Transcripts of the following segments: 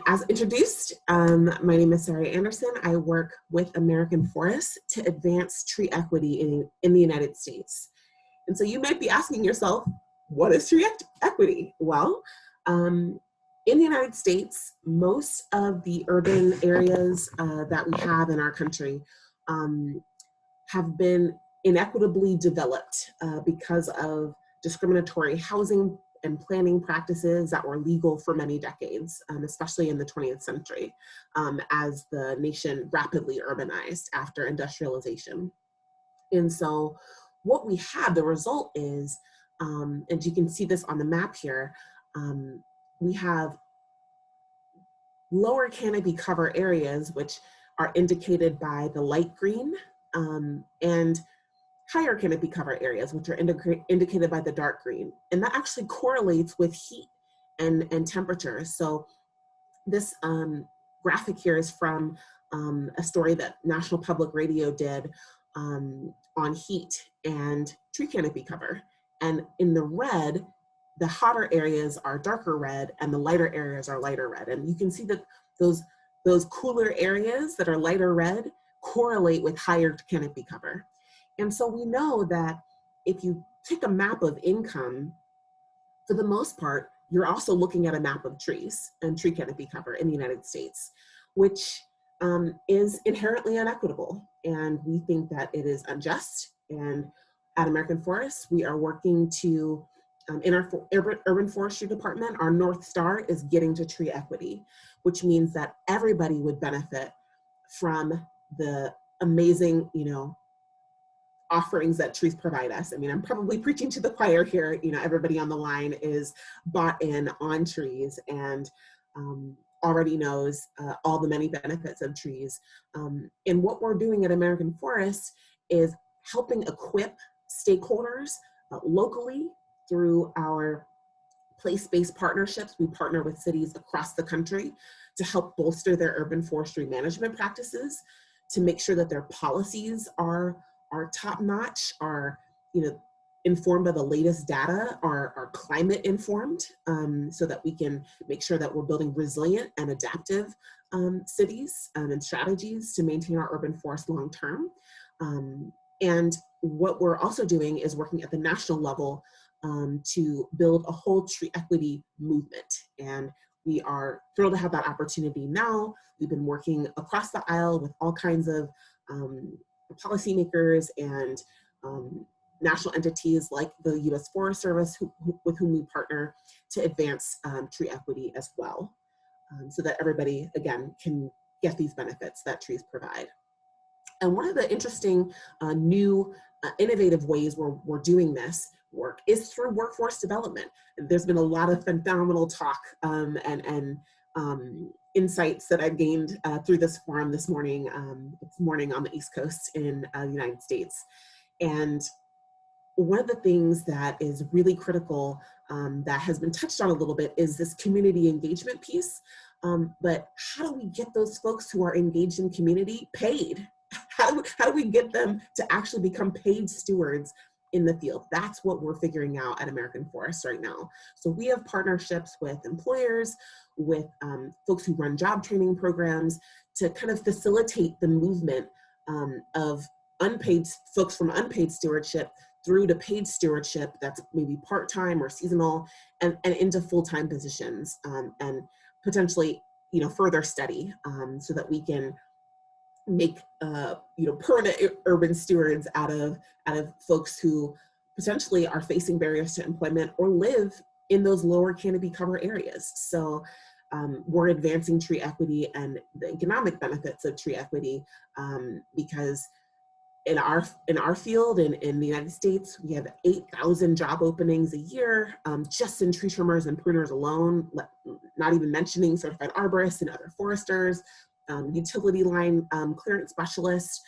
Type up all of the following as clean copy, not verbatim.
As introduced, my name is Sarah Anderson. I work with American Forests to advance tree equity in the United States. And so you might be asking yourself, what is tree equity? Well, in the United States, most of the urban areas that we have in our country have been inequitably developed because of discriminatory housing and planning practices that were legal for many decades, especially in the 20th century, as the nation rapidly urbanized after industrialization. And so what we have, the result is, and you can see this on the map here, we have lower canopy cover areas, which are indicated by the light green, and higher canopy cover areas, which are indicated by the dark green. And that actually correlates with heat and temperature. So this graphic here is from a story that National Public Radio did on heat and tree canopy cover. And in the red, the hotter areas are darker red and the lighter areas are lighter red. And you can see that those cooler areas that are lighter red correlate with higher canopy cover. And so we know that if you take a map of income, for the most part, you're also looking at a map of trees and tree canopy cover in the United States, which is inherently inequitable. And we think that it is unjust. And at American Forests, we are working to, in our urban forestry department, our North Star is getting to tree equity, which means that everybody would benefit from the amazing, offerings that trees provide us. I mean, I'm probably preaching to the choir here. Everybody on the line is bought in on trees and already knows all the many benefits of trees. And what we're doing at American Forests is helping equip stakeholders locally through our place-based partnerships. We partner with cities across the country to help bolster their urban forestry management practices, to make sure that their policies are top-notch, are informed by the latest data, are climate informed, so that we can make sure that we're building resilient and adaptive cities and strategies to maintain our urban forest long-term. And what we're also doing is working at the national level to build a whole tree equity movement. And we are thrilled to have that opportunity now. We've been working across the aisle with all kinds of policymakers and national entities like the U.S. Forest Service, with whom we partner to advance tree equity as well, so that everybody, again, can get these benefits that trees provide. And one of the interesting new innovative ways we're doing this work is through workforce development. There's been a lot of phenomenal talk and insights that I've gained through this forum this morning. It's morning on the East Coast in the United States. And one of the things that is really critical that has been touched on a little bit is this community engagement piece. But how do we get those folks who are engaged in community paid? How do we get them to actually become paid stewards in the field? That's what we're figuring out at American Forests right now. So we have partnerships with employers, with folks who run job training programs to kind of facilitate the movement of unpaid folks from unpaid stewardship through to paid stewardship that's maybe part-time or seasonal and into full-time positions and potentially further study so that we can make permanent urban stewards out of folks who potentially are facing barriers to employment or live in those lower canopy cover areas. So we're advancing tree equity and the economic benefits of tree equity because in our field in the United States, we have 8,000 job openings a year just in tree trimmers and pruners alone, not even mentioning certified arborists and other foresters, utility line clearance specialists,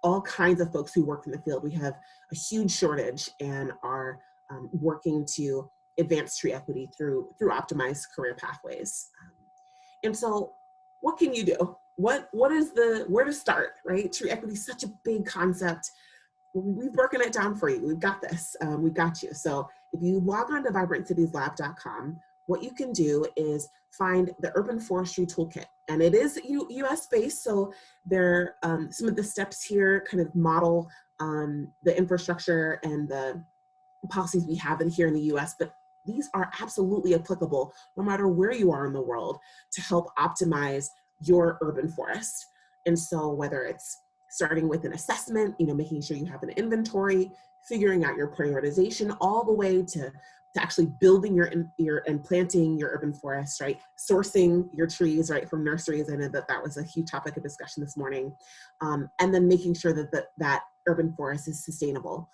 all kinds of folks who work in the field. We have a huge shortage and are working to advance tree equity through optimized career pathways. And so what can you do? Where to start, right? Tree equity is such a big concept. We've broken it down for you. We've got this, we've got you. So if you log on to vibranttcitieslab.com, what you can do is find the Urban Forestry Toolkit. And it is US based, so there some of the steps here kind of model the infrastructure and the policies we have here in the US, but these are absolutely applicable no matter where you are in the world to help optimize your urban forest. And so whether it's starting with an assessment, making sure you have an inventory, figuring out your prioritization, all the way to actually building your and planting your urban forest, right? Sourcing your trees, right, from nurseries. I know that was a huge topic of discussion this morning. And then making sure that urban forest is sustainable.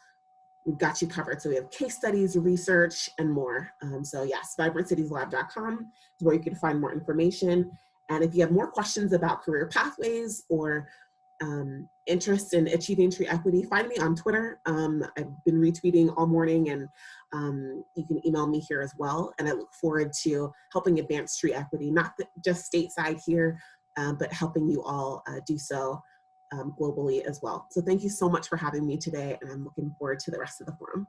We've got you covered. So we have case studies, research, and more. So yes, vibranttcitieslab.com is where you can find more information. And if you have more questions about career pathways or interest in achieving tree equity, find me on Twitter. I've been retweeting all morning, and you can email me here as well. And I look forward to helping advance tree equity, not just stateside here, but helping you all do so globally as well. So thank you so much for having me today, and I'm looking forward to the rest of the forum.